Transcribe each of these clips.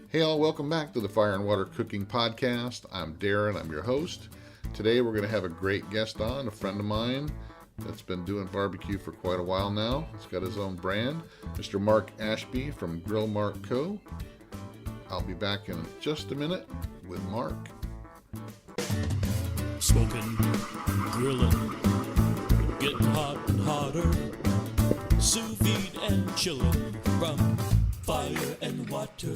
Hey all, welcome back to the Fire and Water Cooking Podcast. I'm Darren, I'm your host. Today we're going to have a great guest on, a friend of mine that's been doing barbecue for quite a while now. He's got his own brand, Mr. Mark Ashby from Grill Mark Co. I'll be back in just a minute with Mark. Smoking, grilling, getting hot and hotter, sous vide and chilling from fire and water.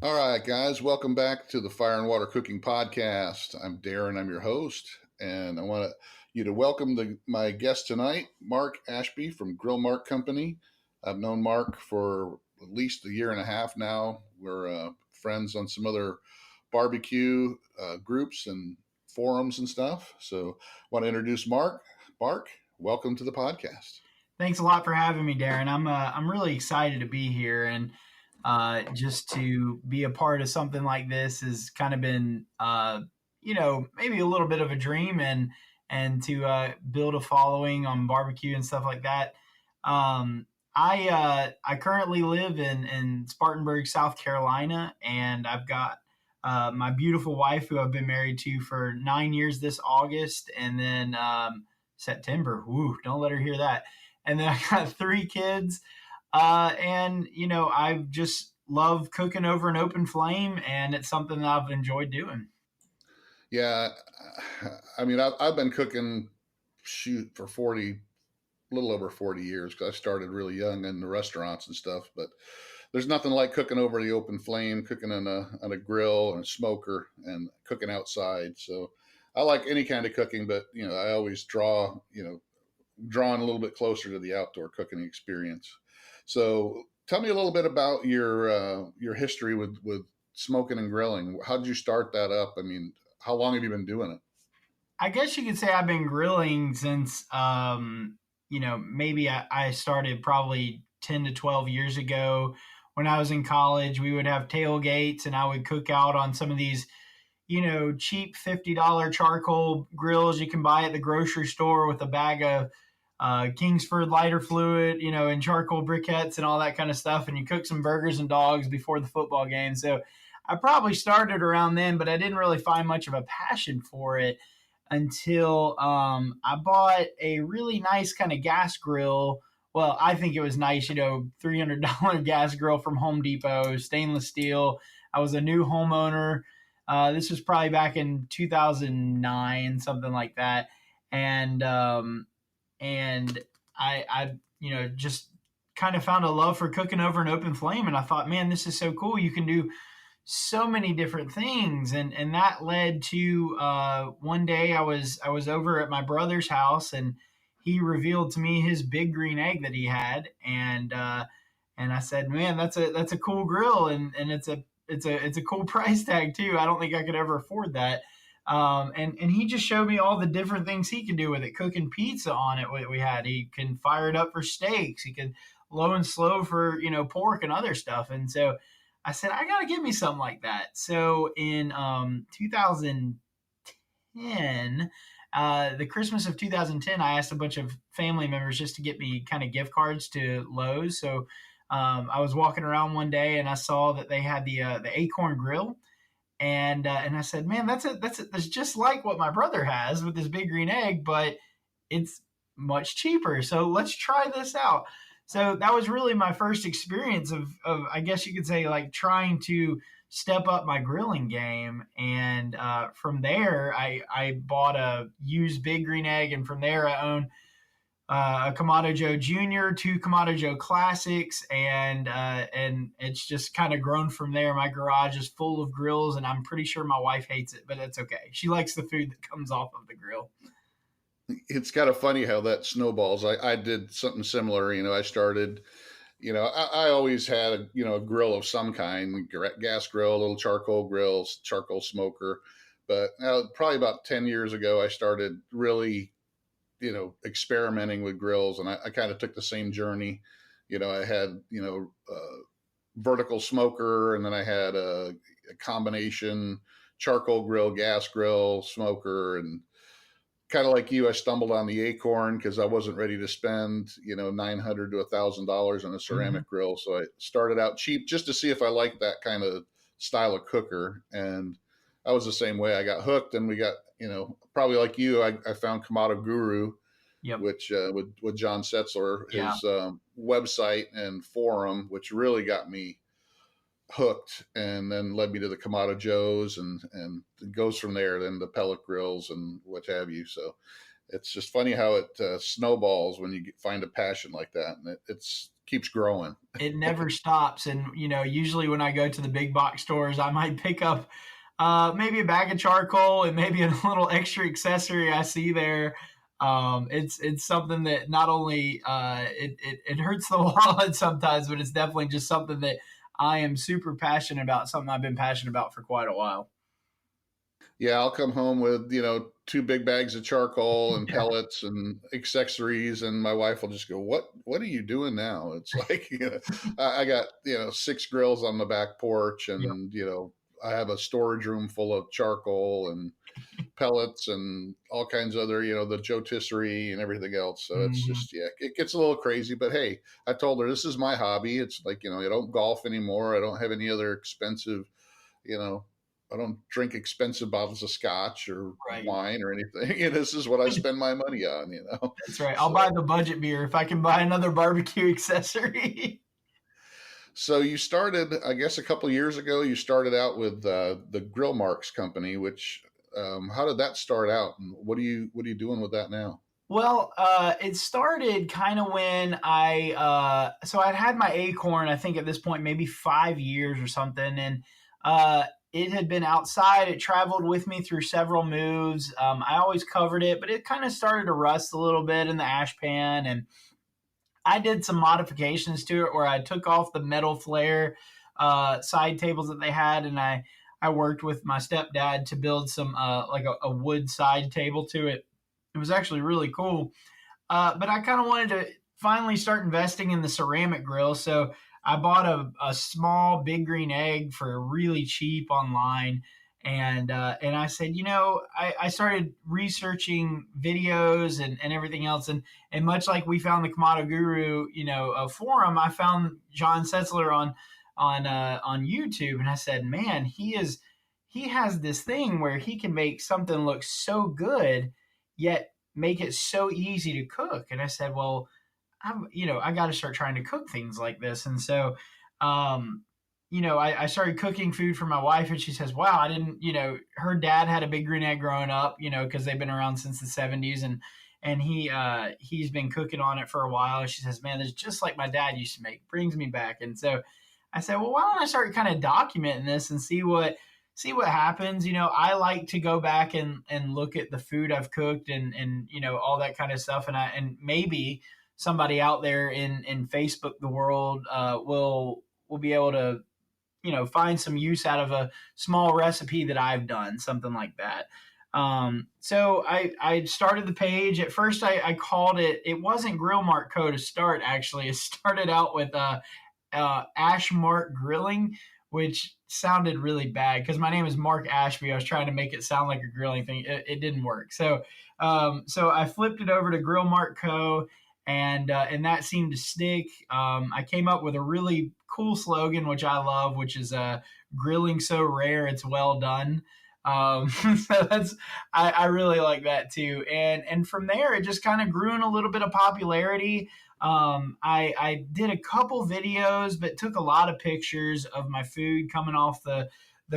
All right, guys, welcome back to the Fire and Water Cooking Podcast. I'm Darren, I'm your host, and I want you to welcome my guest tonight, Mark Ashby from Grill Mark Company. I've known Mark for at least a year and a half now. We're friends on some other barbecue groups and forums and stuff. So I want to introduce Mark. Mark, welcome to the podcast. Thanks a lot for having me, Darren. I'm really excited to be here, and just to be a part of something like this has kind of been, maybe a little bit of a dream, and to build a following on barbecue and stuff like that. I currently live in Spartanburg, South Carolina, and I've got my beautiful wife, who I've been married to for 9 years this August, and then September. Woo, don't let her hear that. And then I got 3 kids. And I just love cooking over an open flame, and it's something that I've enjoyed doing. Yeah. I mean, I've been cooking for a little over 40 years, because I started really young in the restaurants and stuff, but there's nothing like cooking over the open flame, cooking on a grill and a smoker, and cooking outside. So I like any kind of cooking, but I always drawn a little bit closer to the outdoor cooking experience. So tell me a little bit about your history with smoking and grilling. How did you start that up? I mean, how long have you been doing it? I guess you could say I've been grilling since, maybe I started probably 10 to 12 years ago. When I was in college, we would have tailgates, and I would cook out on some of these, cheap $50 charcoal grills you can buy at the grocery store with a bag of Kingsford lighter fluid, and charcoal briquettes and all that kind of stuff. And you cook some burgers and dogs before the football game. So I probably started around then, but I didn't really find much of a passion for it until I bought a really nice kind of gas grill. Well, I think it was nice, $300 gas grill from Home Depot, stainless steel. I was a new homeowner. This was probably back in 2009, something like that. And I just kind of found a love for cooking over an open flame. And I thought, man, this is so cool. You can do so many different things. And that led to one day I was over at my brother's house, and he revealed to me his big green egg that he had. And I said, man, that's a cool grill. And it's a cool price tag too. I don't think I could ever afford that. And he just showed me all the different things he can do with it. Cooking pizza on it, what we had. He can fire it up for steaks. He can low and slow for, pork and other stuff. And so I said, I got to get me something like that. So in 2010, the Christmas of 2010, I asked a bunch of family members just to get me kind of gift cards to Lowe's. So I was walking around one day, and I saw that they had the Acorn Grill. And I said, man, that's just like what my brother has with this big green egg, but it's much cheaper. So let's try this out. So that was really my first experience of I guess you could say, like, trying to step up my grilling game. And from there, I bought a used big green egg, and from there I own a Kamado Joe Jr., 2 Kamado Joe Classics, and it's just kind of grown from there. My garage is full of grills, and I'm pretty sure my wife hates it, but that's okay. She likes the food that comes off of the grill. It's kind of funny how that snowballs. I did something similar. I started, I always had a grill of some kind, gas grill, a little charcoal grill, charcoal smoker. But probably about 10 years ago, I started really experimenting with grills, and I kind of took the same journey. I had, vertical smoker, and then I had a combination charcoal grill, gas grill, smoker, and kind of like you, I stumbled on the Acorn because I wasn't ready to spend, $900 to $1,000 on a Mhm. ceramic grill. So I started out cheap just to see if I liked that kind of style of cooker. And I was the same way. I got hooked, and we got, probably like you, I found Kamado Guru, Yep. which with John Setzler, Yeah. his website and forum, which really got me hooked, and then led me to the Kamado Joes, and it goes from there, then the pellet grills and what have you. So it's just funny how it snowballs when you find a passion like that, and it's keeps growing. It never stops. And, usually when I go to the big box stores, I might pick up maybe a bag of charcoal and maybe a little extra accessory I see there. It's something that not only it hurts the wallet sometimes, but it's definitely just something that I am super passionate about, something I've been passionate about for quite a while. Yeah, I'll come home with, 2 big bags of charcoal and Yeah. pellets and accessories, and my wife will just go, what are you doing now? It's like, I got, 6 grills on the back porch, Yep. and, I have a storage room full of charcoal and pellets and all kinds of other, the jotisserie and everything else. So it's Mhm. just, yeah, it gets a little crazy. But hey, I told her this is my hobby. It's like, I don't golf anymore. I don't have any other expensive, you know, I don't drink expensive bottles of scotch or Right. wine or anything. And this is what I spend my money on. That's right. I'll buy So, the budget beer if I can buy another barbecue accessory. so you started, I guess, a couple of years ago. You started out with the Grill Marks company, which how did that start out, and what are you doing with that now? Well, it started kind of when so I'd had my Acorn, I think at this point, maybe 5 years or something. And it had been outside. It traveled with me through several moves. I always covered it, but it kind of started to rust a little bit in the ash pan. And I did some modifications to it where I took off the metal flare side tables that they had, and I worked with my stepdad to build some like a wood side table to it. It was actually really cool. But I kind of wanted to finally start investing in the ceramic grill, so I bought a small Big Green Egg for really cheap online. And I said, I started researching videos and everything else, and much like we found the Kamado Guru, forum, I found John Setzler on YouTube, and I said, man, he has this thing where he can make something look so good, yet make it so easy to cook. And I said, well, I got to start trying to cook things like this. And so, um, I started cooking food for my wife, and she says, wow, I didn't, her dad had a Big Green Egg growing up, cause they've been around since the '70s, and he's been cooking on it for a while. And she says, man, this is just like my dad used to make, brings me back. And so I said, well, why don't I start kind of documenting this and see what happens. I like to go back and look at the food I've cooked and all that kind of stuff. And maybe somebody out there in Facebook the world will be able to find some use out of a small recipe that I've done, something like that. So I started the page. At first I called it wasn't Grill Mark Co. to start. Actually, it started out with Ash Mark Grilling, which sounded really bad because my name is Mark Ashby. I was trying to make it sound like a grilling thing. It didn't work. So I flipped it over to Grill Mark Co. And that seemed to stick. I came up with a really cool slogan, which I love, which is "Grilling so rare, it's well done." So I really like that too. And from there, it just kind of grew in a little bit of popularity. I did a couple videos, but took a lot of pictures of my food coming off the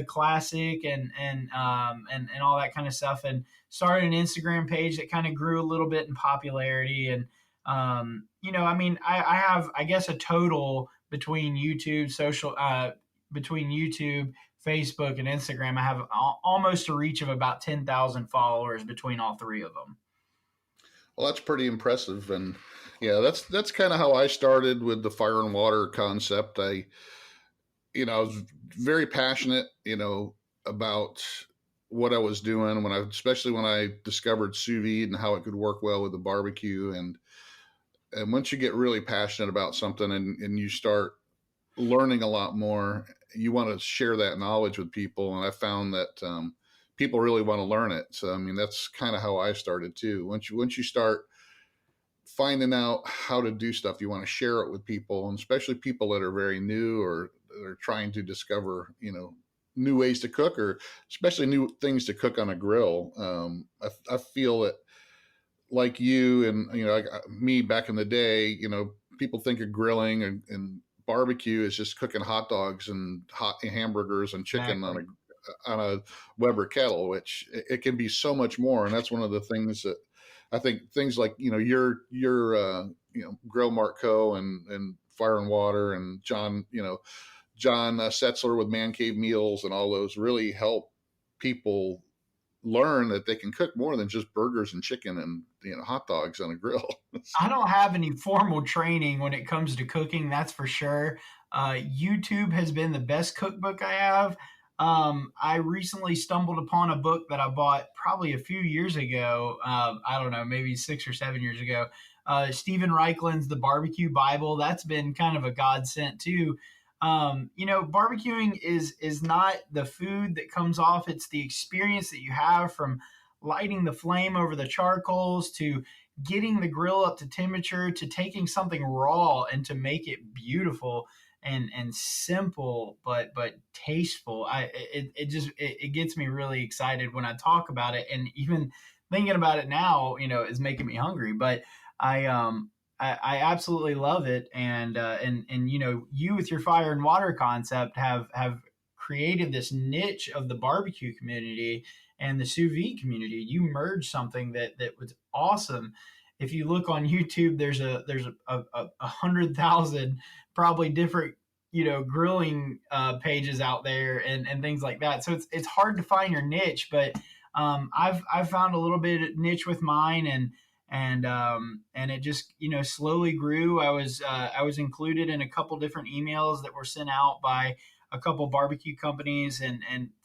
classic and all that kind of stuff, and started an Instagram page that kind of grew a little bit in popularity. And I mean, I have, I guess, a total between between YouTube, Facebook, and Instagram. I have almost a reach of about 10,000 followers between all three of them. Well, that's pretty impressive, and yeah, that's kind of how I started with the fire and water concept. I was very passionate, about what I was doing especially when I discovered sous vide and how it could work well with the barbecue. And once you get really passionate about something, and you start learning a lot more, you want to share that knowledge with people. And I found that people really want to learn it. So, I mean, that's kind of how I started too. Once you start finding out how to do stuff, you want to share it with people, and especially people that are very new or are trying to discover, new ways to cook, or especially new things to cook on a grill. I feel that, like you and like me back in the day, people think of grilling and barbecue is just cooking hot dogs and hot hamburgers and chicken Exactly. on a Weber kettle, which it can be so much more. And that's one of the things that I think things like your Grill Mark Co. and Fire and Water and John Setzler with Man Cave Meals and all those really help people learn that they can cook more than just burgers and chicken and hot dogs on a grill. I don't have any formal training when it comes to cooking, that's for sure. YouTube has been the best cookbook I have. I recently stumbled upon a book that I bought probably a few years ago. I don't know, maybe 6 or 7 years ago. Stephen Reichlein's The Barbecue Bible. That's been kind of a godsend too. Barbecuing is not the food that comes off; it's the experience that you have from lighting the flame over the charcoals to getting the grill up to temperature to taking something raw and to make it beautiful and simple but tasteful. It gets me really excited when I talk about it, and even thinking about it now, is making me hungry. But I I absolutely love it, and you with your fire and water concept have created this niche of the barbecue community and the sous vide community. You merged something that was awesome. If you look on YouTube, there's a 100,000 probably different grilling pages out there and things like that. So it's hard to find your niche, but I've found a little bit of niche with mine, and it just slowly grew. I was included in a couple different emails that were sent out by a couple barbecue companies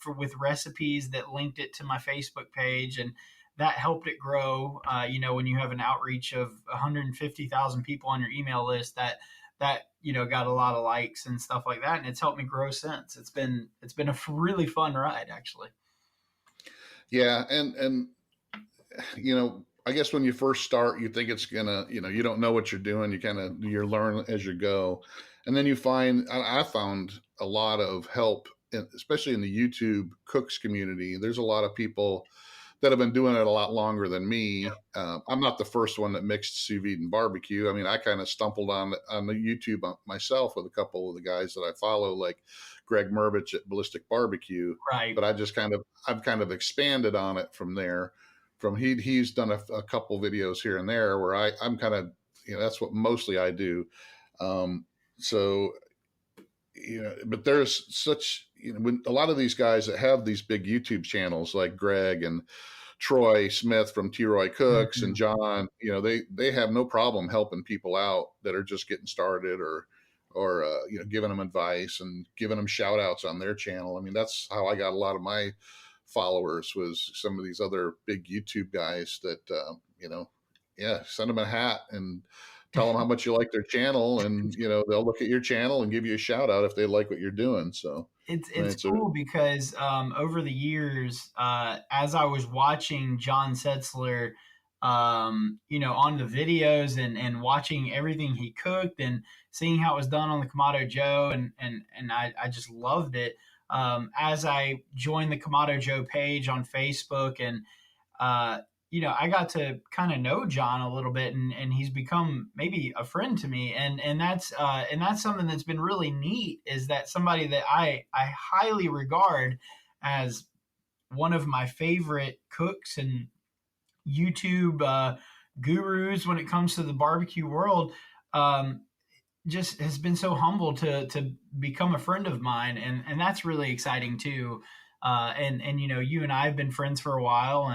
with recipes that linked it to my Facebook page, and that helped it grow. When you have an outreach of 150,000 people on your email list, that got a lot of likes and stuff like that, and it's helped me grow since. It's been a really fun ride, actually. Yeah, and I guess when you first start, you think it's gonna, you don't know what you're doing. You learn as you go, and then you find. I found a lot of help, especially in the YouTube cooks community. There's a lot of people that have been doing it a lot longer than me. I'm not the first one that mixed sous vide and barbecue. I mean, I kind of stumbled on the YouTube myself with a couple of the guys that I follow, like Greg Mervich at Ballistic Barbecue. Right. But I've kind of expanded on it from there. He's done a couple videos here and there where I'm kind of, that's what mostly I do. So, but there's such, when a lot of these guys that have these big YouTube channels like Greg and Troy Smith from T-Roy Cooks Mm-hmm. and John, they have no problem helping people out that are just getting started or giving them advice and giving them shout outs on their channel. I mean, that's how I got a lot of my followers, was some of these other big YouTube guys that, send them a hat and tell them how much you like their channel, and they'll look at your channel and give you a shout out if they like what you're doing. So it's cool because over the years, as I was watching John Setzler, on the videos and watching everything he cooked and seeing how it was done on the Kamado Joe, and I just loved it. As I joined the Kamado Joe page on Facebook, and I got to kind of know John a little bit, and he's become maybe a friend to me, and that's something that's been really neat, is that somebody that I highly regard as one of my favorite cooks and YouTube gurus when it comes to the barbecue world, just has been so humble to become a friend of mine, and that's really exciting too. And you and I have been friends for a while,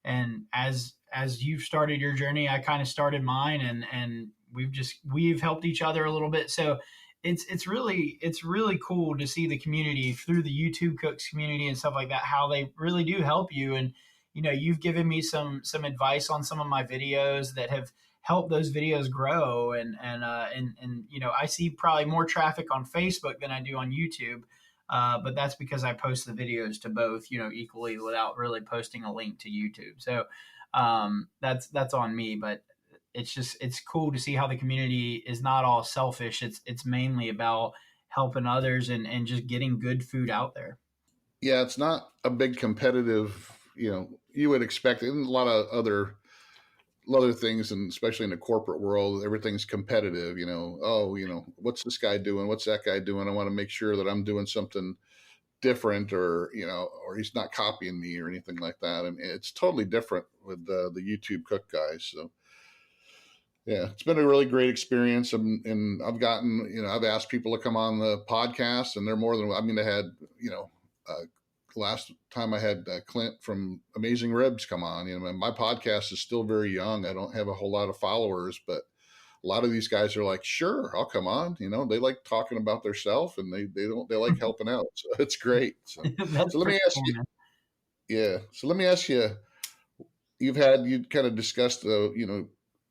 and as you've started your journey, I kind of started mine, and we've helped each other a little bit. So it's really cool to see the community through the YouTube cooks community and stuff like that, how they really do help you. And you've given me some advice on some of my videos that have helped those videos grow, and I see probably more traffic on Facebook than I do on YouTube. But that's because I post the videos to both, equally without really posting a link to YouTube. So that's on me. But it's cool to see how the community is not all selfish. It's mainly about helping others and just getting good food out there. Yeah, it's not a big competitive. You would expect it in a lot of things, and especially in the corporate world, everything's competitive. What's this guy doing? What's that guy doing? I want to make sure that I'm doing something different, or he's not copying me or anything like that. I mean, it's totally different with the YouTube cook guys. So yeah, it's been a really great experience, and I've asked people to come on the podcast, and they're more than. I mean, I had last time I had Clint from Amazing Ribs come on. My podcast is still very young. I don't have a whole lot of followers, but a lot of these guys are like, sure, I'll come on. They like talking about themselves, and they like helping out. So it's great. So let me ask you. Yeah. So let me ask you. You kind of discussed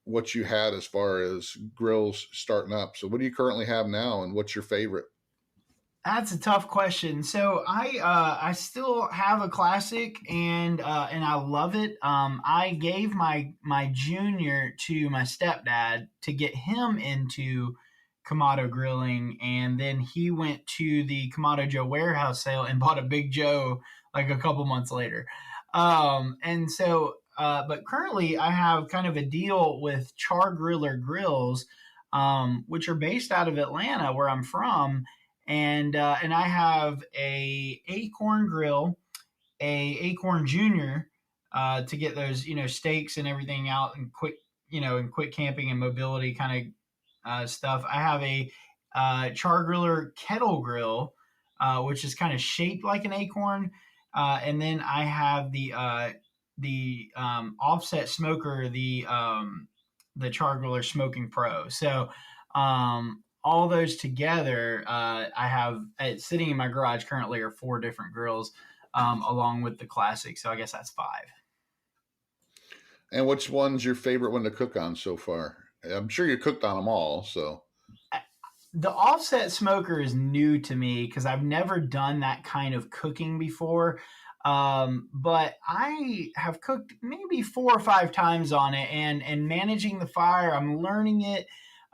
what you had as far as grills starting up. So what do you currently have now, and what's your favorite? That's a tough question. So I still have a classic, and I love it. I gave my junior to my stepdad to get him into Kamado grilling, and then he went to the Kamado Joe warehouse sale and bought a Big Joe like a couple months later. And so, but currently I have kind of a deal with Char Griller Grills, which are based out of Atlanta, where I'm from. And I have a Acorn grill, a Acorn Junior, to get those steaks and everything out and quick camping and mobility kind of stuff. I have a Char Griller Kettle Grill, which is kind of shaped like an Acorn, and then I have the offset smoker, the Char Griller Smoking Pro. So all those together, I have sitting in my garage currently are 4 different grills, along with the classic. So I guess that's 5. And which one's your favorite one to cook on so far? I'm sure you cooked on them all. So the offset smoker is new to me because I've never done that kind of cooking before. But I have cooked maybe 4 or 5 times on it, and managing the fire, I'm learning it.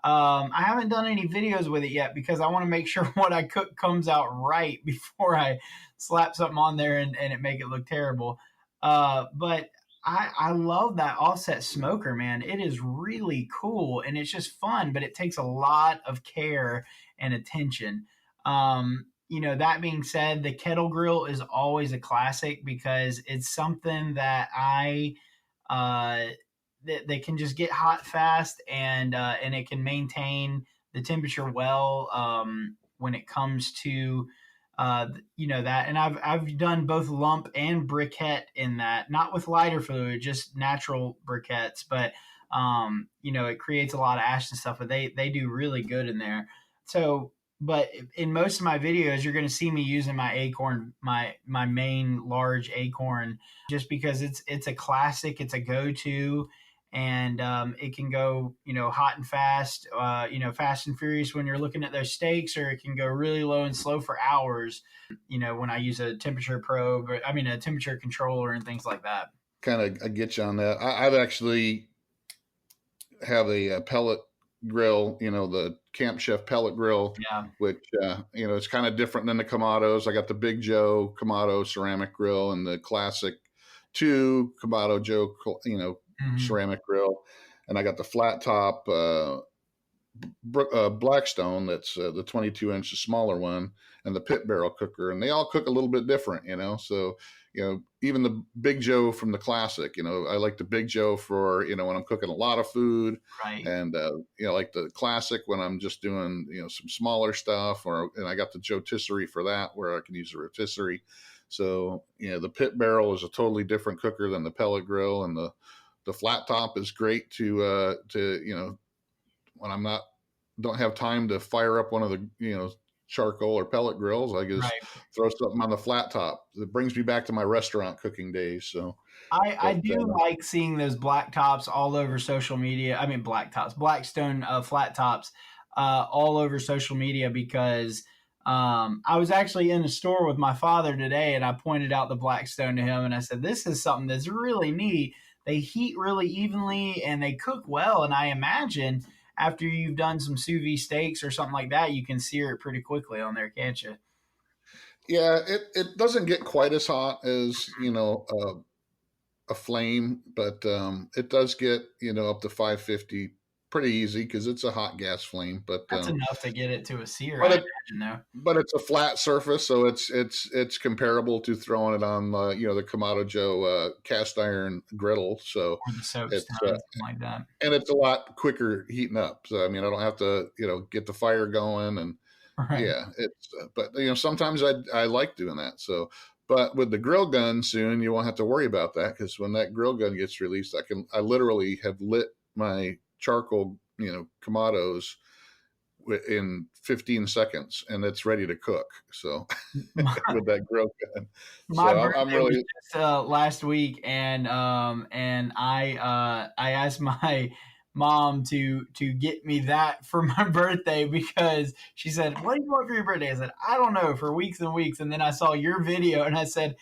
I haven't done any videos with it yet because I want to make sure what I cook comes out right before I slap something on there and it make it look terrible. But I love that offset smoker, man. It is really cool, and it's just fun, but it takes a lot of care and attention. That being said, the kettle grill is always a classic because it's something that they can just get hot fast, and it can maintain the temperature well when it comes to that. And I've done both lump and briquette in that, not with lighter fluid, just natural briquettes, but it creates a lot of ash and stuff, but they do really good in there. So, but in most of my videos, you're going to see me using my Acorn, my main large Acorn, just because it's a classic, it's a go-to. And it can go, hot and fast, fast and furious when you're looking at those steaks, or it can go really low and slow for hours, when I use a temperature probe, a temperature controller and things like that. Kind of, I get you on that. I've actually have a pellet grill, the Camp Chef pellet grill, which, it's kind of different than the Kamados. I got the Big Joe Kamado ceramic grill and the classic 2 Kamado Joe, ceramic grill, and I got the flat top Blackstone, that's the 22-inch, the smaller one, and the pit barrel cooker, and they all cook a little bit different, so even the Big Joe from the classic, I like the Big Joe for when I'm cooking a lot of food, right, and like the classic when I'm just doing some smaller stuff, and I got the rotisserie for that, where I can use a rotisserie. So the pit barrel is a totally different cooker than the pellet grill, and the flat top is great to when don't have time to fire up one of the charcoal or pellet grills, I just throw something on the flat top. It brings me back to my restaurant cooking days. So I do like seeing those black tops all over social media. I mean, Blackstone flat tops all over social media, because I was actually in a store with my father today, and I pointed out the Blackstone to him, and I said, "This is something that's really neat. They heat really evenly, and they cook well. And I imagine after you've done some sous vide steaks or something like that, you can sear it pretty quickly on there, can't you?" Yeah, it doesn't get quite as hot as a flame, but it does get up to 550 pretty easy because it's a hot gas flame. That's enough to get it to a sear, But I it imagine, though, but it's a flat surface, so it's comparable to throwing it on the Kamado Joe cast iron griddle. So or the soapstone, it's something like that. and it's a lot quicker heating up. So I mean, I don't have to get the fire going, and Right. yeah, it's but sometimes I like doing that. So, but with the grill gun soon, you won't have to worry about that because when that grill gun gets released, I literally have lit my charcoal Kamados in 15 seconds and it's ready to cook. So My, with that grill gun, my so I'm birthday was really just last week, and I asked my mom to get me that for my birthday because she said, "What do you want for your birthday?" I said, "I don't know," for weeks and weeks, and then I saw your video, and I said,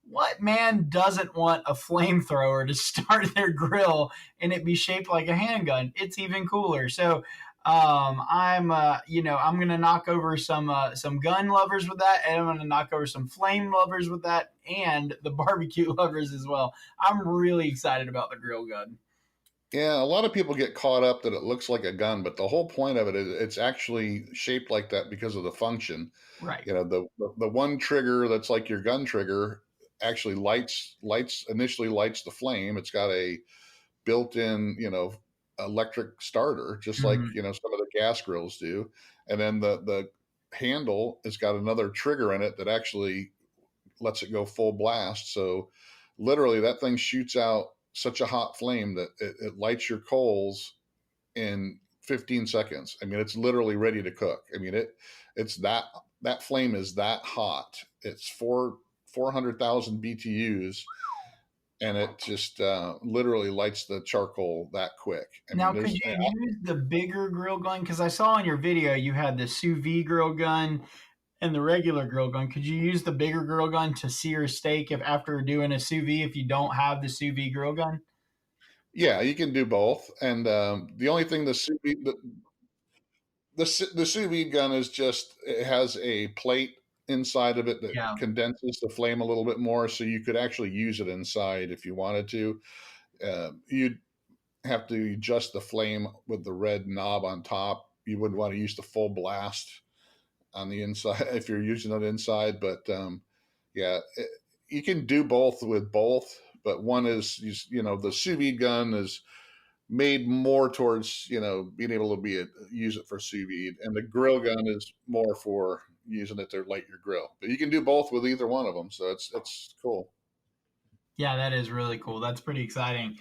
what man doesn't want a flamethrower to start their grill and it be shaped like a handgun? It's even cooler. So I'm gonna knock over some gun lovers with that, and I'm gonna knock over some flame lovers with that, and the barbecue lovers as well. I'm really excited about the grill gun. yeah, a lot of people get caught up that it looks like a gun, but the whole point of it is it's actually shaped like that because of the function. Right. The one trigger that's like your gun trigger actually lights the flame. It's got a built-in electric starter, just like Mhm. some of the gas grills do. And then the handle has got another trigger in it that actually lets it go full blast. So literally that thing shoots out such a hot flame that it lights your coals in 15 seconds. I mean, it's literally ready to cook. I mean, it's that flame is that hot. It's 400,000 BTUs, and it just literally lights the charcoal that quick. I Now, mean, could there's you use the bigger grill gun? Because I saw in your video you had the sous vide grill gun and the regular grill gun. Could you use the bigger grill gun to sear a steak if after doing a sous vide if you don't have the sous vide grill gun? yeah, you can do both. And the only thing the sous vide gun is just it has a plate inside of it that Yeah. condenses the flame a little bit more, so you could actually use it inside if you wanted to. You'd have to adjust the flame with the red knob on top. You wouldn't want to use the full blast on the inside if you're using it inside. But yeah, you can do both with both. But one is, the sous vide gun is made more towards being able to use it for sous vide, and the grill gun is more for using it to light your grill. But you can do both with either one of them, so it's cool. Yeah, that is really cool. That's pretty exciting.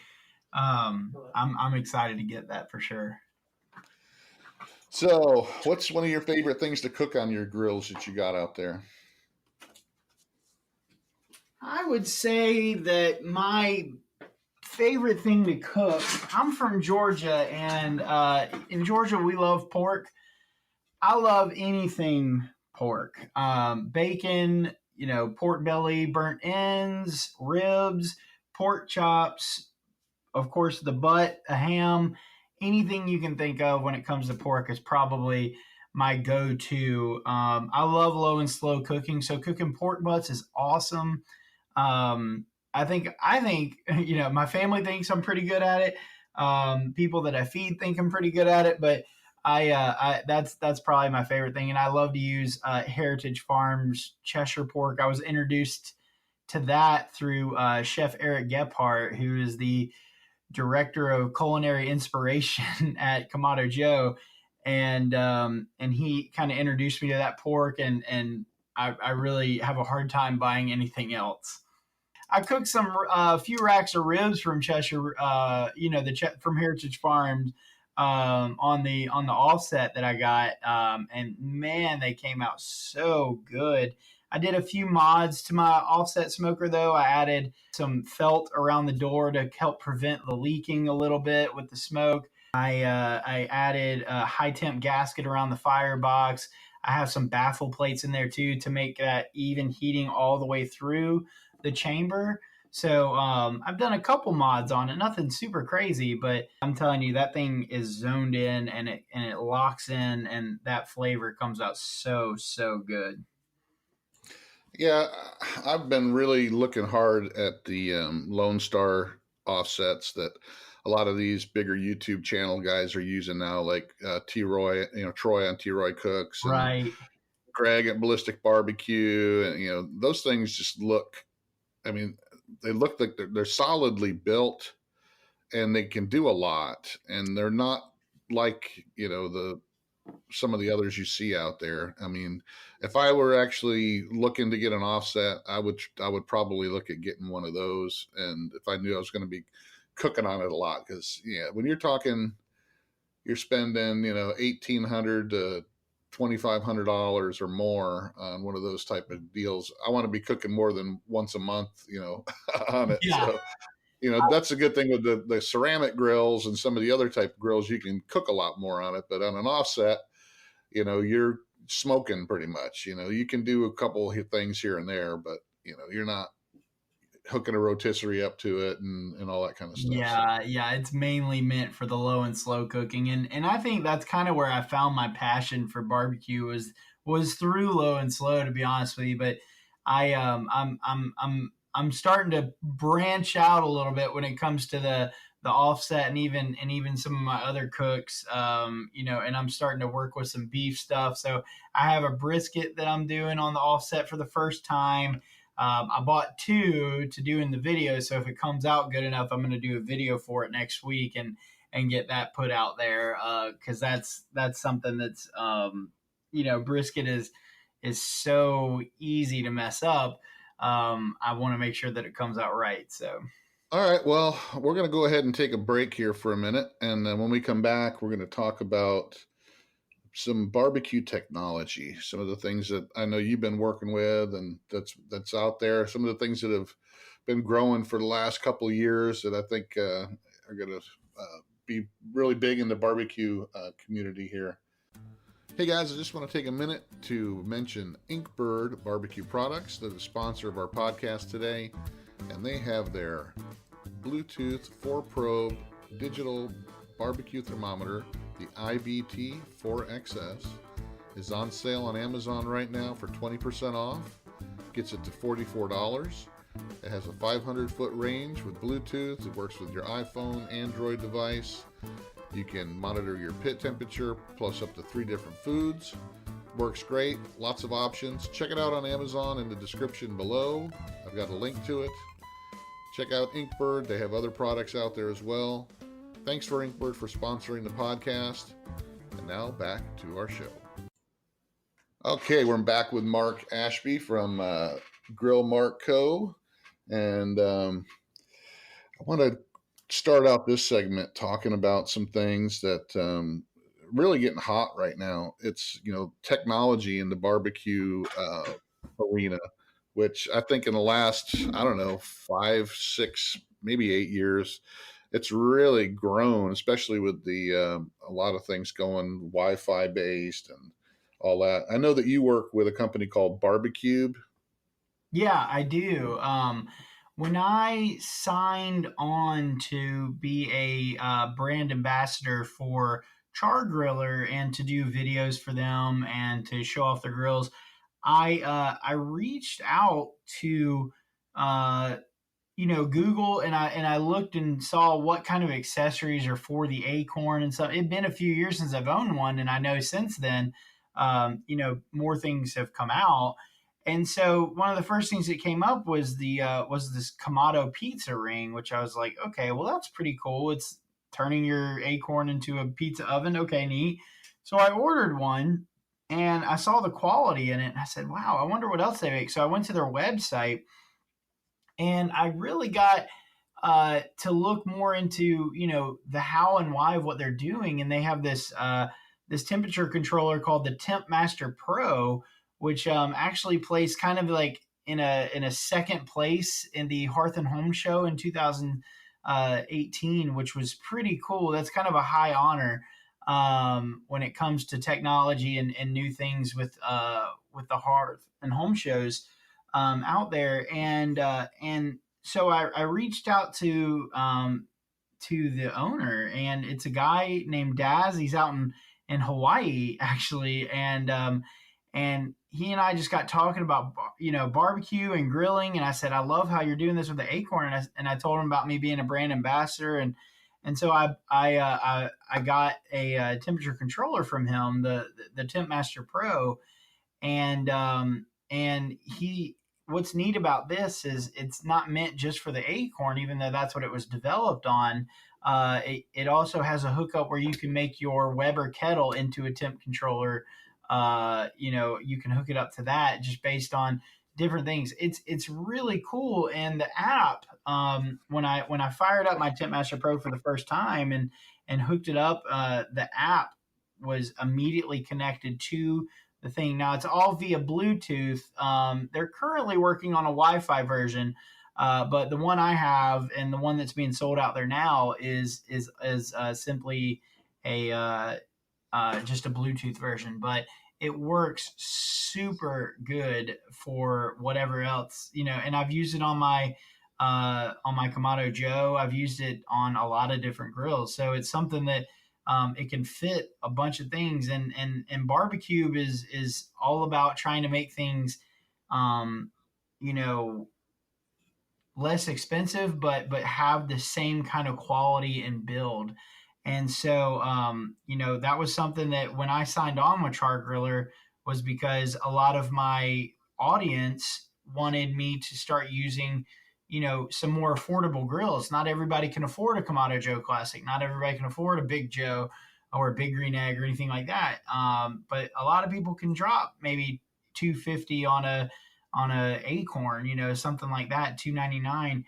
I'm excited to get that for sure. So, what's one of your favorite things to cook on your grills that you got out there? I would say that my favorite thing to cook. I'm from Georgia, and in Georgia we love pork. I love anything pork, bacon, pork belly, burnt ends, ribs, pork chops, of course, the butt, a ham, anything you can think of when it comes to pork is probably my go-to. I love low and slow cooking, so cooking pork butts is awesome. I think my family thinks I'm pretty good at it. People that I feed think I'm pretty good at it, but that's probably my favorite thing. And I love to use Heritage Farms Cheshire pork. I was introduced to that through Chef Eric Gephardt, who is the director of culinary inspiration at Kamado Joe, and he kind of introduced me to that pork, and I really have a hard time buying anything else. I cooked some a few racks of ribs from Cheshire, from Heritage Farms, on the offset that I got, and man, they came out so good. I did a few mods to my offset smoker though. I added some felt around the door to help prevent the leaking a little bit with the smoke. I added a high temp gasket around the firebox. I have some baffle plates in there too to make that even heating all the way through the chamber. So I've done a couple mods on it, nothing super crazy, but I'm telling you that thing is zoned in and it locks in, and that flavor comes out so good. Yeah, I've been really looking hard at the Lone Star offsets that a lot of these bigger YouTube channel guys are using now, like T Roy, Troy on T Roy Cooks and Right. Greg at Ballistic Barbecue, and those things just look. I mean, they look like they're solidly built, and they can do a lot, and they're not like the some of the others you see out there. I mean, if I were actually looking to get an offset, I would probably look at getting one of those, and if I knew I was going to be cooking on it a lot, because when you're talking, you're spending $1,800 to $2,500 or more on one of those type of deals. I want to be cooking more than once a month, on it. Yeah. So that's a good thing with the ceramic grills and some of the other type of grills. You can cook a lot more on it, but on an offset, you're smoking pretty much. You can do a couple of things here and there, but you're not hooking a rotisserie up to it and all that kind of stuff. Yeah, yeah, it's mainly meant for the low and slow cooking, and I think that's kind of where I found my passion for barbecue was through low and slow, to be honest with you. But I'm starting to branch out a little bit when it comes to the offset, and even some of my other cooks, and I'm starting to work with some beef stuff. So I have a brisket that I'm doing on the offset for the first time. I bought two to do in the video, so if it comes out good enough, I'm going to do a video for it next week and get that put out there, because that's something that's brisket is so easy to mess up. I want to make sure that it comes out right. So. All right, well, we're going to go ahead and take a break here for a minute, and then when we come back, we're going to talk about some barbecue technology, some of the things that I know you've been working with, and that's out there. Some of the things that have been growing for the last couple of years that I think are going to be really big in the barbecue community here. Hey guys, I just want to take a minute to mention Inkbird Barbecue Products. They're the sponsor of our podcast today, and they have their Bluetooth 4-probe digital barbecue thermometer. The IBT 4XS is on sale on Amazon right now for 20% off. Gets it to $44. It has a 500-foot range with Bluetooth. It works with your iPhone, Android device. You can monitor your pit temperature plus up to 3 different foods. Works great. Lots of options. Check it out on Amazon in the description below. I've got a link to it. Check out Inkbird. They have other products out there as well. Thanks for Inkbird for sponsoring the podcast. And now back to our show. Okay, we're back with Mark Ashby from Grill Mark Co. And I want to start out this segment talking about some things that really getting hot right now. It's, technology in the barbecue arena, which I think in the last, 5, 6, maybe 8 years, it's really grown, especially with the a lot of things going Wi-Fi based and all that. I know that you work with a company called BBQ. Yeah, I do. When I signed on to be a brand ambassador for Char Griller and to do videos for them and to show off their grills, I reached out to Google, and I looked and saw what kind of accessories are for the Acorn and stuff. It'd been a few years since I've owned one, and I know since then, more things have come out. And so one of the first things that came up was was this Kamado pizza ring, which I was like, okay, well that's pretty cool. It's turning your Acorn into a pizza oven. Okay, neat. So I ordered one, and I saw the quality in it, and I said, wow, I wonder what else they make. So I went to their website, and I really got to look more into the how and why of what they're doing. And they have this this temperature controller called the Temp Master Pro, which actually placed kind of like in a second place in the Hearth and Home Show in 2018, which was pretty cool. That's kind of a high honor. when it comes to technology and new things with the hearth and home shows out there. And so I reached out to the owner, and it's a guy named Daz. He's out in Hawaii actually, and he and I just got talking about barbecue and grilling, and I said I love how you're doing this with the Acorn, and I told him about me being a brand ambassador, and so I got a temperature controller from him, the Temp Master Pro, and he what's neat about this is it's not meant just for the Acorn, even though that's what it was developed on. It also has a hookup where you can make your Weber kettle into a temp controller. You can hook it up to that just based on different things. It's really cool. And the app, when I fired up my Temp Master Pro for the first time and hooked it up, the app was immediately connected to the thing. Now it's all via Bluetooth. They're currently working on a Wi-Fi version, but the one I have and the one that's being sold out there now is simply a just a Bluetooth version. But it works super good for whatever else, and I've used it on my Kamado Joe. I've used it on a lot of different grills. So it's something that it can fit a bunch of things, and BBQ is all about trying to make things, you know, less expensive, but have the same kind of quality and build. And so, that was something that when I signed on with Char Griller was because a lot of my audience wanted me to start using, some more affordable grills. Not everybody can afford a Kamado Joe Classic. Not everybody can afford a Big Joe or a Big Green Egg or anything like that. But a lot of people can drop maybe $250 on a Acorn, something like that, $299.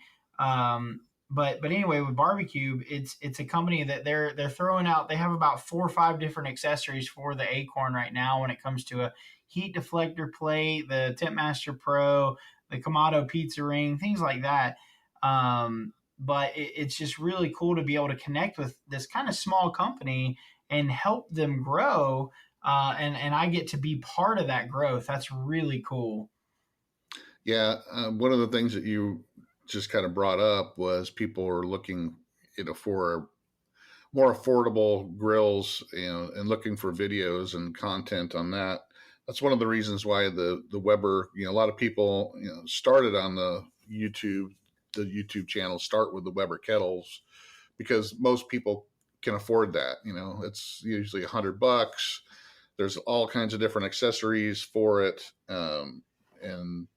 But anyway, with BBQ, it's a company that they're throwing out. They have about 4 or 5 different accessories for the Acorn right now when it comes to a heat deflector plate, the Temp Master Pro, the Kamado pizza ring, things like that. But it's just really cool to be able to connect with this kind of small company and help them grow. And I get to be part of that growth. That's really cool. Yeah. One of the things that you just kind of brought up was people are looking, for more affordable grills, and looking for videos and content on that. That's one of the reasons why the Weber, a lot of people, started on the YouTube channel, start with the Weber kettles because most people can afford that. It's usually $100. There's all kinds of different accessories for it. And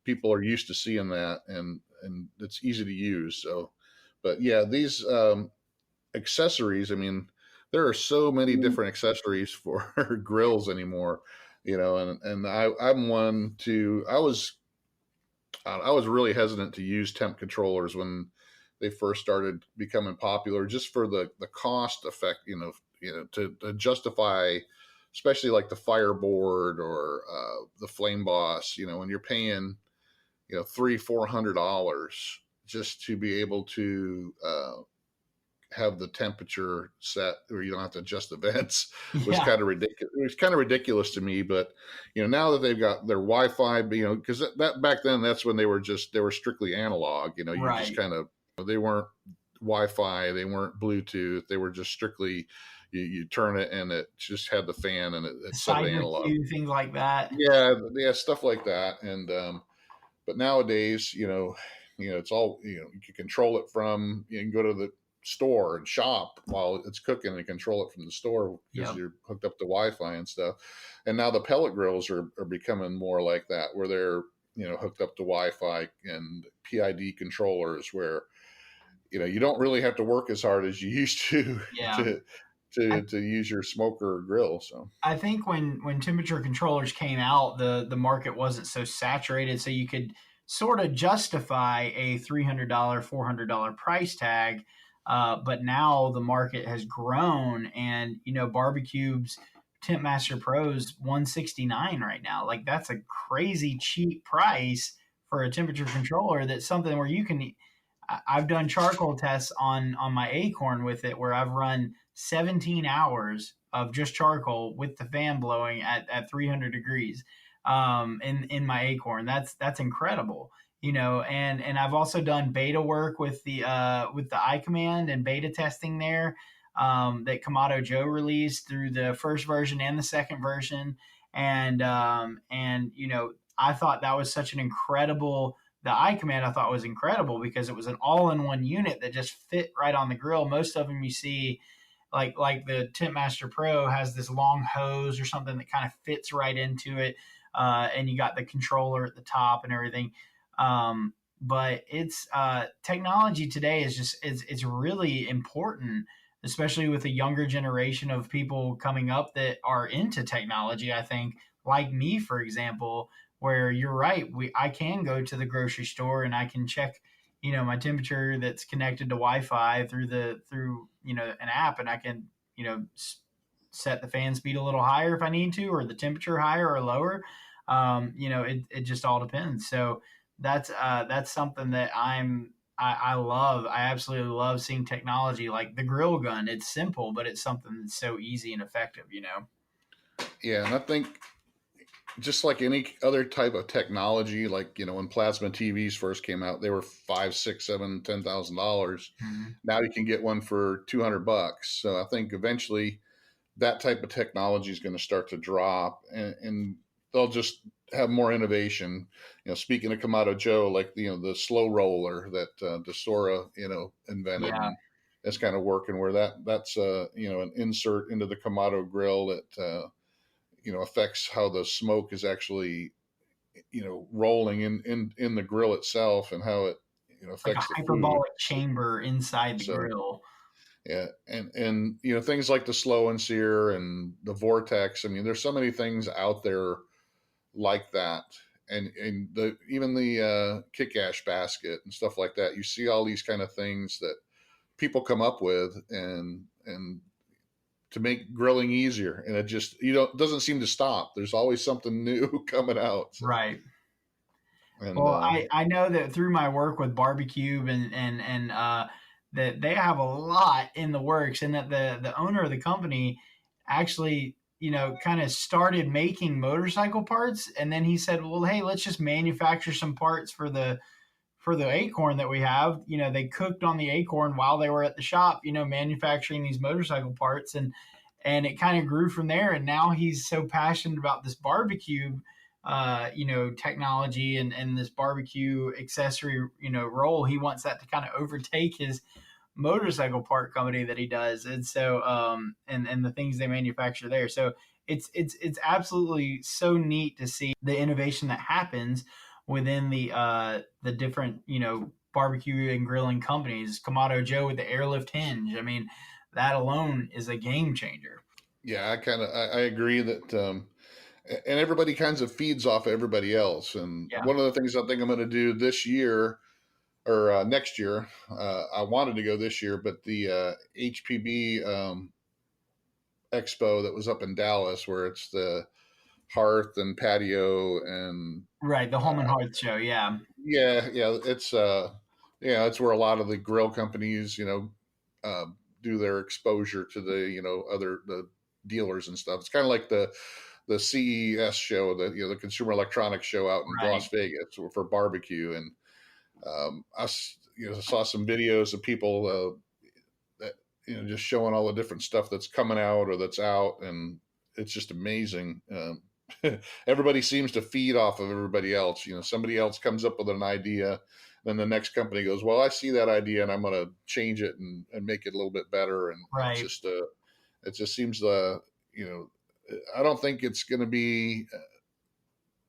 people are used to seeing that, and it's easy to use. So, but yeah, these accessories, there are so many different accessories for grills anymore, and I'm one to, I was really hesitant to use temp controllers when they first started becoming popular, just for the cost effect, to justify, especially like the Fireboard or the Flame Boss, when you're paying, $300-400 just to be able to have the temperature set where you don't have to adjust the vents was kind of ridiculous. It was kind of ridiculous to me, but now that they've got their Wi-Fi, because that back then, that's when they were strictly analog. You Right. just kind of, they weren't Wi-Fi, they weren't Bluetooth, they were just strictly. You turn it and it just had the fan and it's set analog. Things like that. Yeah, stuff like that. And but nowadays, it's all, you can control it from, you can go to the store and shop while it's cooking and control it from the store because you're hooked up to Wi-Fi and stuff. And now the pellet grills are becoming more like that, where they're, hooked up to Wi-Fi and PID controllers where, you don't really have to work as hard as you used to to use your smoker or grill. So I think when temperature controllers came out, the market wasn't so saturated, so you could sort of justify a $300, $400 price tag. But now the market has grown, and BBQ's Temp Master Pro's $169 right now. Like, that's a crazy cheap price for a temperature controller. That's something where you can. I've done charcoal tests on my Acorn with it, where I've run 17 hours of just charcoal with the fan blowing at 300 degrees in my Acorn. That's incredible. And I've also done beta work with the iCommand and beta testing there that Kamado Joe released through the first version and the second version. And I thought that was such an incredible. The iCommand I thought was incredible because it was an all-in-one unit that just fit right on the grill. Most of them you see, like the Tintmaster Pro has this long hose or something that kind of fits right into it, and you got the controller at the top and everything. But it's technology today is just it's really important, especially with a younger generation of people coming up that are into technology. I think, like me, for example, where you're right, I can go to the grocery store and I can check, my temperature that's connected to Wi-Fi through an app, and I can set the fan speed a little higher if I need to, or the temperature higher or lower. It just all depends. So that's something that I love. I absolutely love seeing technology like the grill gun. It's simple, but it's something that's so easy and effective. Yeah, and I think just like any other type of technology, like when plasma TVs first came out, they were $5, $6, $7, $10,000. Mm-hmm. Now you can get one for $200. So I think eventually that type of technology is going to start to drop, and they'll just have more innovation. Speaking of Kamado Joe, like the slow roller that DeSora invented. Yeah. And it's kind of working where that's an insert into the Kamado grill that affects how the smoke is actually rolling in the grill itself, and how it Like a affects the hyperbolic food. chamber inside the So grill. yeah, and things like the slow and sear and the vortex. I mean, there's so many things out there like that, and even the kick ash basket and stuff like that. You see all these kind of things that people come up with, and to make grilling easier, and it just doesn't seem to stop. There's always something new coming out. So. Right. And Well, I know that through my work with BBQ and that they have a lot in the works, and that the owner of the company actually kind of started making motorcycle parts, and then he said, well, hey, let's just manufacture some parts for the Acorn that we have. They cooked on the Acorn while they were at the shop, manufacturing these motorcycle parts, and it kind of grew from there. And now he's so passionate about this barbecue technology and this barbecue accessory role. He wants that to kind of overtake his motorcycle part company that he does. And so and the things they manufacture there. So it's absolutely so neat to see the innovation that happens within the different barbecue and grilling companies. Kamado Joe with the airlift hinge, I mean, that alone is a game changer. Yeah, I agree that and everybody kind of feeds off everybody else. And Yeah. one of the things I think I'm going to do this year or next year, I wanted to go this year, but the HPB expo that was up in Dallas, where it's the hearth and patio and Right, the home and hearth show. Yeah. yeah, it's where a lot of the grill companies do their exposure to the dealers and stuff. It's kind of like the CES show, the Consumer Electronics Show out in Right. Las Vegas for barbecue. And I saw some videos of people that just showing all the different stuff that's coming out or that's out, and it's just amazing. Everybody seems to feed off of everybody else. Somebody else comes up with an idea, then the next company goes, well, I see that idea and I'm going to change it and make it a little bit better. And Right. it just seems I don't think it's going to be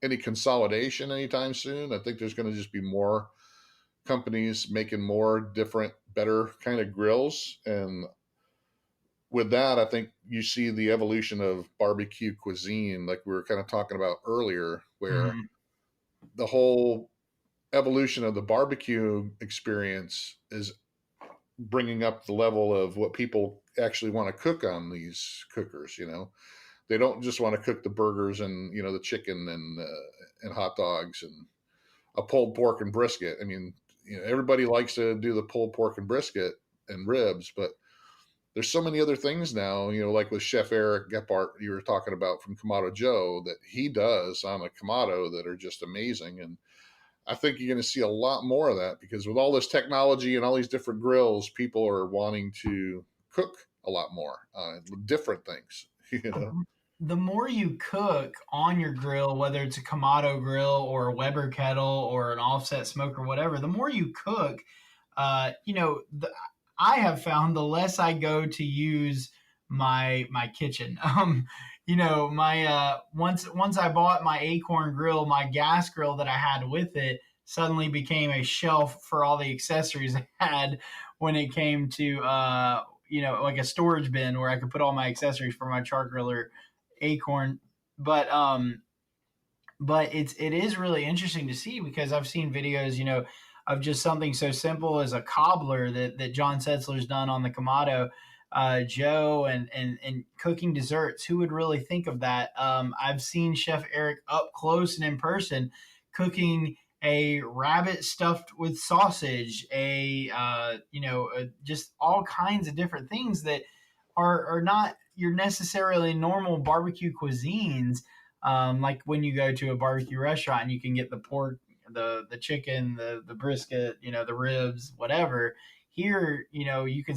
any consolidation anytime soon. I think there's going to just be more companies making more different, better kind of grills. And with that, I think you see the evolution of barbecue cuisine, like we were kind of talking about earlier, where the whole evolution of the barbecue experience is bringing up the level of what people actually want to cook on these cookers. They don't just want to cook the burgers and the chicken and hot dogs and a pulled pork and brisket. I mean, everybody likes to do the pulled pork and brisket and ribs, but there's so many other things now, like with Chef Eric Gephardt you were talking about from Kamado Joe that he does on a Kamado that are just amazing. And I think you're going to see a lot more of that because with all this technology and all these different grills, people are wanting to cook a lot more, different things, The more you cook on your grill, whether it's a Kamado grill or a Weber kettle or an offset smoke or whatever, the more you cook, I have found the less I go to use my kitchen. My once I bought my Acorn grill, my gas grill that I had with it suddenly became a shelf for all the accessories I had when it came to like a storage bin where I could put all my accessories for my char griller Acorn. But it is really interesting to see because I've seen videos, of just something so simple as a cobbler that John Setzler's done on the Kamado Joe and cooking desserts. Who would really think of that? I've seen Chef Eric up close and in person cooking a rabbit stuffed with sausage, just all kinds of different things that are not your necessarily normal barbecue cuisines. Like when you go to a barbecue restaurant and you can get the pork, the chicken, the brisket, the ribs, whatever. Here, you can,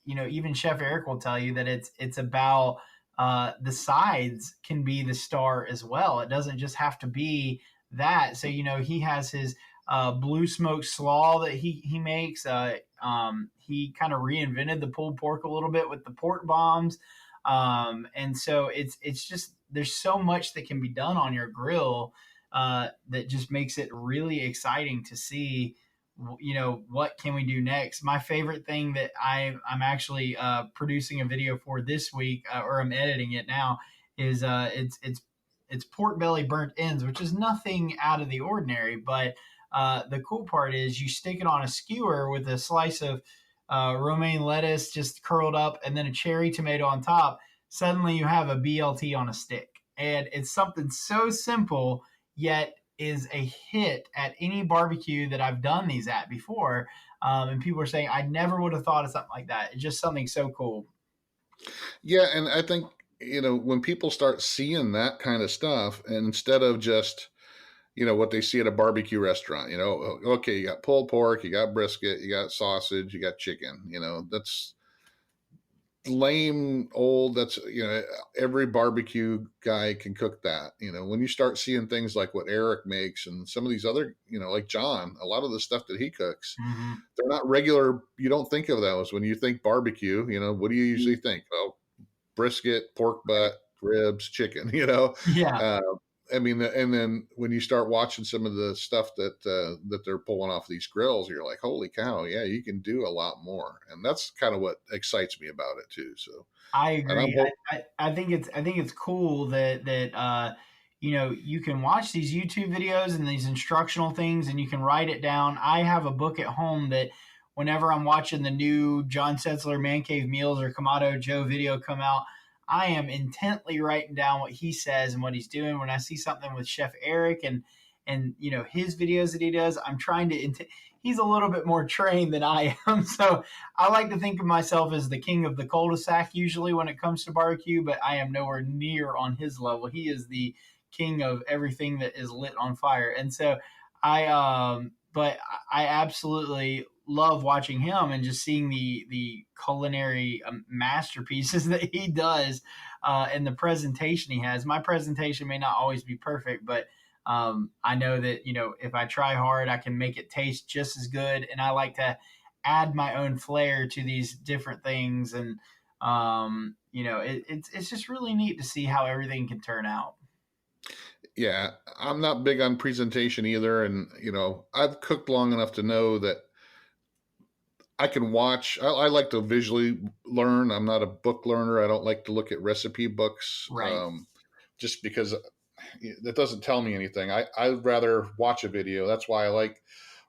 even Chef Eric will tell you that it's about the sides can be the star as well. It doesn't just have to be that. So he has his blue smoked slaw that he makes. He kind of reinvented the pulled pork a little bit with the pork bombs. And so it's just there's so much that can be done on your grill that just makes it really exciting to see. What can we do next? My favorite thing that I'm actually producing a video for this week, or I'm editing it now, is it's pork belly burnt ends, which is nothing out of the ordinary. But the cool part is you stick it on a skewer with a slice of romaine lettuce just curled up, and then a cherry tomato on top. Suddenly you have a BLT on a stick, and it's something so simple yet is a hit at any barbecue that I've done these at before. And people are saying I never would have thought of something like that. It's just something so cool. Yeah, and I think when people start seeing that kind of stuff, and instead of just what they see at a barbecue restaurant, okay, you got pulled pork, you got brisket, you got sausage, you got chicken, that's lame old. That's, every barbecue guy can cook that. When you start seeing things like what Eric makes and some of these other, like John, a lot of the stuff that he cooks, they're not regular. You don't think of those when you think barbecue. What do you usually think? Oh, brisket, pork butt, ribs, chicken, Yeah. And then when you start watching some of the stuff that they're pulling off these grills, you're like, holy cow, yeah, you can do a lot more. And that's kind of what excites me about it too. So I agree. I think it's cool that you can watch these YouTube videos and these instructional things and you can write it down. I have a book at home that whenever I'm watching the new John Setzler Man Cave Meals or Kamado Joe video come out, I am intently writing down what he says and what he's doing. When I see something with Chef Eric and his videos that he does, I'm trying to. He's a little bit more trained than I am, so I like to think of myself as the king of the cul-de-sac usually when it comes to barbecue. But I am nowhere near on his level. He is the king of everything that is lit on fire, and so but I absolutely love watching him and just seeing the culinary masterpieces that he does and the presentation he has. My presentation may not always be perfect, but I know that if I try hard, I can make it taste just as good. And I like to add my own flair to these different things, and it's just really neat to see how everything can turn out. Yeah, I'm not big on presentation either, and I've cooked long enough to know that I can watch. I like to visually learn. I'm not a book learner. I don't like to look at recipe books, Right. just because that doesn't tell me anything. I'd rather watch a video. That's why I like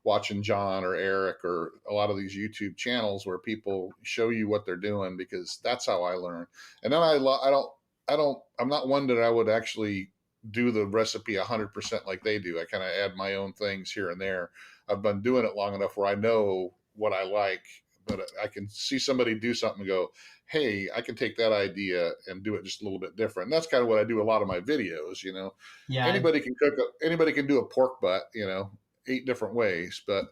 watching John or Eric or a lot of these YouTube channels where people show you what they're doing, because that's how I learn. And then I'm not one that I would actually do the recipe 100% like they do. I kind of add my own things here and there. I've been doing it long enough where I know what I like but I can see somebody do something and go, hey, I can take that idea and do it just a little bit different. And that's kind of what I do a lot of my videos. Yeah, Anybody can cook, anybody can do a pork butt, 8 different ways. But,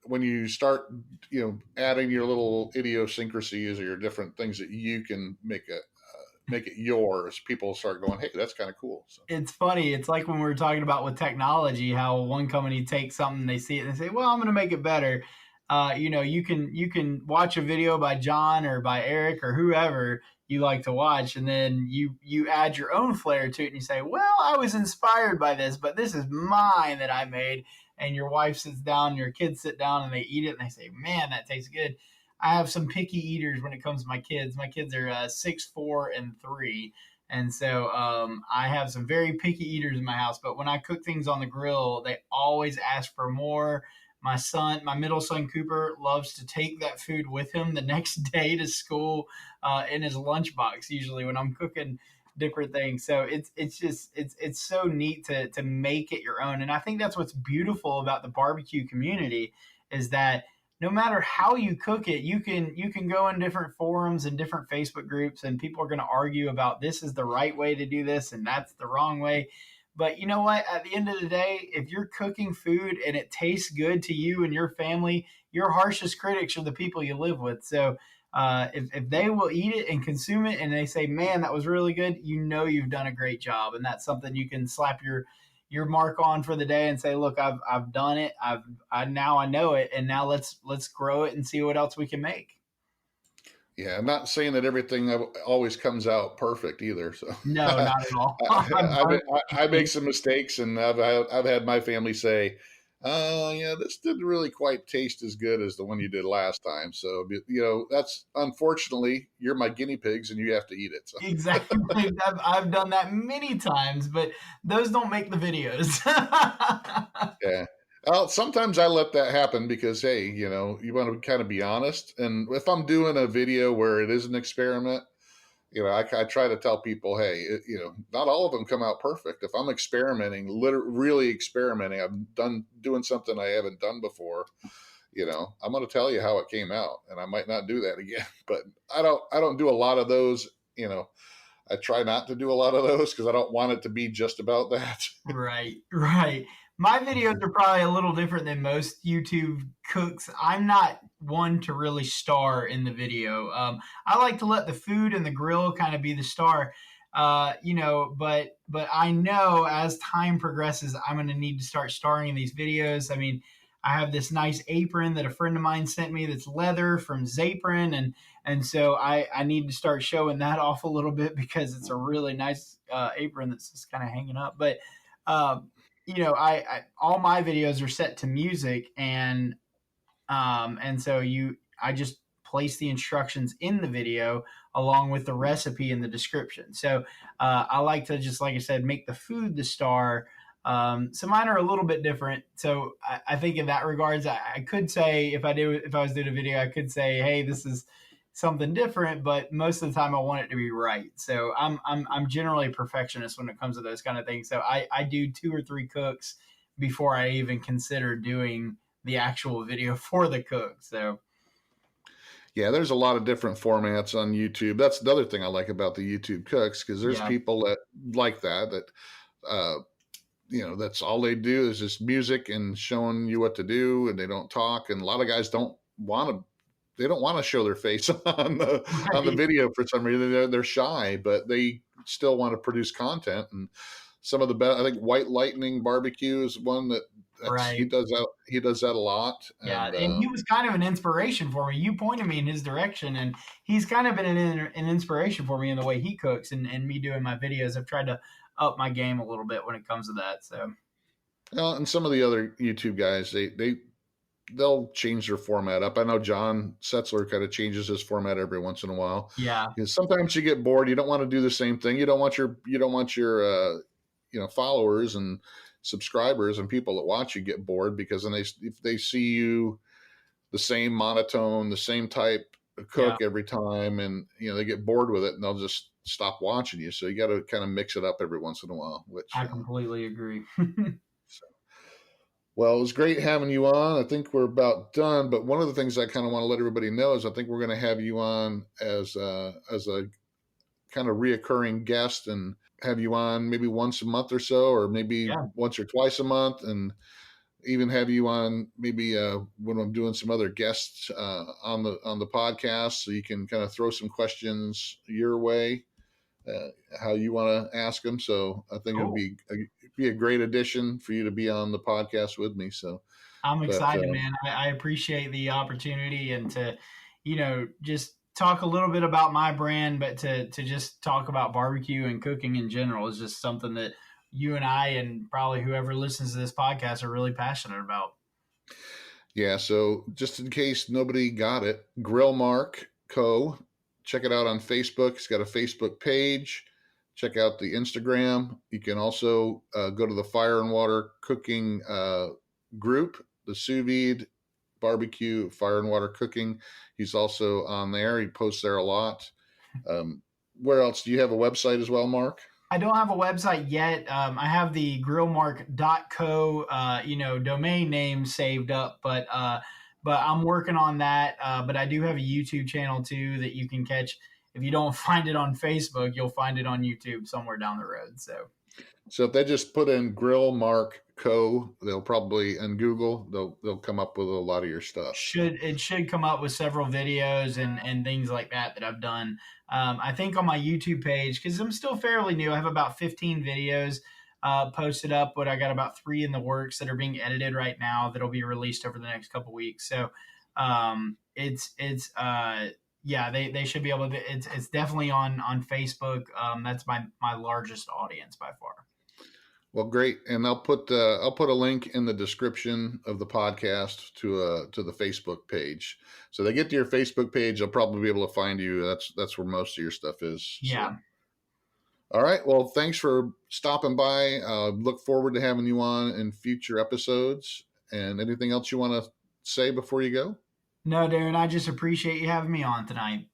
when you start, adding your little idiosyncrasies or your different things that you can make it yours, people start going, hey, that's kind of cool. So it's funny. It's like when we were talking about with technology, how one company takes something, they see it, and they say, "Well, I'm going to make it better." You can watch a video by John or by Eric or whoever you like to watch, and then you add your own flair to it, and you say, "Well, I was inspired by this, but this is mine that I made." And your wife sits down, your kids sit down, and they eat it, and they say, "Man, that tastes good." I have some picky eaters when it comes to my kids. My kids are 6, 4, and 3. And so I have some very picky eaters in my house. But when I cook things on the grill, they always ask for more. My middle son Cooper, loves to take that food with him the next day to school in his lunchbox. Usually when I'm cooking different things, so it's so neat to make it your own. And I think that's what's beautiful about the barbecue community is that no matter how you cook it, you can go in different forums and different Facebook groups, and people are going to argue about this is the right way to do this and that's the wrong way. But you know what? At the end of the day, if you're cooking food and it tastes good to you and your family, your harshest critics are the people you live with. So if they will eat it and consume it and they say, "Man, that was really good," you've done a great job, and that's something you can slap your mark on for the day and say, "Look, I've done it. Now I know it, and now let's grow it and see what else we can make." yeah, I'm not saying that everything always comes out perfect either. So No, not at all. I make some mistakes, and I've had my family say, "Oh, yeah, this didn't really quite taste as good as the one you did last time." So that's, unfortunately, you're my guinea pigs, and you have to eat it. So Exactly. I've done that many times, but those don't make the videos. yeah. Well, sometimes I let that happen because, hey, you want to kind of be honest. And if I'm doing a video where it is an experiment, I try to tell people, hey, not all of them come out perfect. If I'm experimenting, really experimenting, doing something I haven't done before, I'm going to tell you how it came out, and I might not do that again. But I don't do a lot of those. I try not to do a lot of those because I don't want it to be just about that. Right, right. My videos are probably a little different than most YouTube cooks. I'm not one to really star in the video. I like to let the food and the grill kind of be the star. But I know as time progresses, I'm going to need to start starring in these videos. I mean, I have this nice apron that a friend of mine sent me that's leather from Zapron, and so I need to start showing that off a little bit because it's a really nice apron that's just kind of hanging up. But I all my videos are set to music, and so I just place the instructions in the video along with the recipe in the description. So I like to, just like I said, make the food the star. So mine are a little bit different. So I think in that regards, I could say if I was doing a video, I could say, "Hey, this is something different," but most of the time I want it to be right. So I'm generally a perfectionist when it comes to those kind of things. So I do 2 or 3 cooks before I even consider doing the actual video for the cook. So Yeah, there's a lot of different formats on YouTube. That's the other thing I like about the YouTube cooks, because there's yeah, people that like that uh, that's all they do is just music and showing you what to do, and they don't talk. And a lot of guys they don't want to show their face on the right, video for some reason. They're shy, but they still want to produce content. And some of the best, I think, White Lightning Barbecue is one he right. does that. He does that a lot. Yeah, And and he was kind of an inspiration for me. You pointed me in his direction, and he's kind of been an inspiration for me in the way he cooks and me doing my videos. I've tried to up my game a little bit when it comes to that. So and some of the other YouTube guys, they'll change their format up. I know John Setzler kind of changes his format every once in a while, yeah, because sometimes you get bored. You don't want to do the same thing. You don't want your followers and subscribers and people that watch you get bored, because then if they see you the same monotone, the same type of yeah, cook every time, and they get bored with it, and they'll just stop watching you. So you got to kind of mix it up every once in a while, which I completely agree. so. Well, it was great having you on. I think we're about done, but one of the things I kind of want to let everybody know is I think we're going to have you on as a kind of reoccurring guest, and have you on maybe once a month or so, or maybe Yeah. once or twice a month, and even have you on maybe when I'm doing some other guests on the podcast, so you can kind of throw some questions your way, how you want to ask them. So I think Cool. it'd be a great addition for you to be on the podcast with me. So, I'm but excited, man. I appreciate the opportunity and to, just talk a little bit about my brand, but to just talk about barbecue and cooking in general is just something that you and I and probably whoever listens to this podcast are really passionate about. yeah. So just in case nobody got it, Grill Mark Co. Check it out on Facebook. It's got a Facebook page. Check out the Instagram. You can also go to the Fire and Water Cooking group, the sous vide barbecue, fire and water cooking. He's also on there. He posts there a lot. Where else? Do you have a website as well, Mark? I don't have a website yet. I have the grillmark.co, domain name saved up, but I'm working on that. But I do have a YouTube channel too that you can catch. If you don't find it on Facebook, you'll find it on YouTube somewhere down the road. So if they just put in Grill Mark Co, they'll probably in Google they'll come up with a lot of your stuff. Should come up with several videos and things like that I've done. I think on my YouTube page, because I'm still fairly new, I have about 15 videos posted up, but I got about 3 in the works that are being edited right now that'll be released over the next couple weeks. So yeah, they should be able to. It's definitely on Facebook. That's my largest audience by far. Well, great, and I'll put a link in the description of the podcast to the Facebook page. So they get to your Facebook page, they'll probably be able to find you. That's where most of your stuff is. Yeah. So. All right. Well, thanks for stopping by. Look forward to having you on in future episodes. And anything else you want to say before you go? No, Darren, I just appreciate you having me on tonight.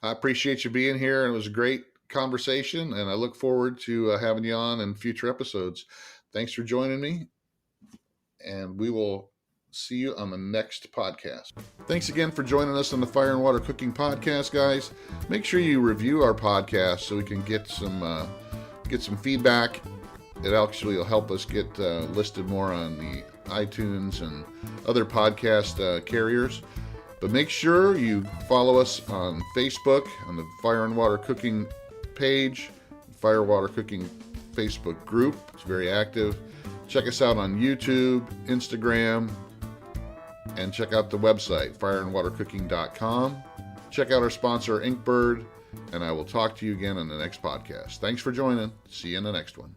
I appreciate you being here. It was a great conversation, and I look forward to having you on in future episodes. Thanks for joining me, and we will see you on the next podcast. Thanks again for joining us on the Fire and Water Cooking Podcast, guys. Make sure you review our podcast so we can get some feedback. It actually will help us get listed more on the iTunes and other podcast carriers. But make sure you follow us on Facebook, on the Fire and Water Cooking page, Fire Water Cooking Facebook group. It's very active. Check us out on YouTube, Instagram, and check out the website, fireandwatercooking.com. Check out our sponsor, Inkbird, and I will talk to you again in the next podcast. Thanks for joining. See you in the next one.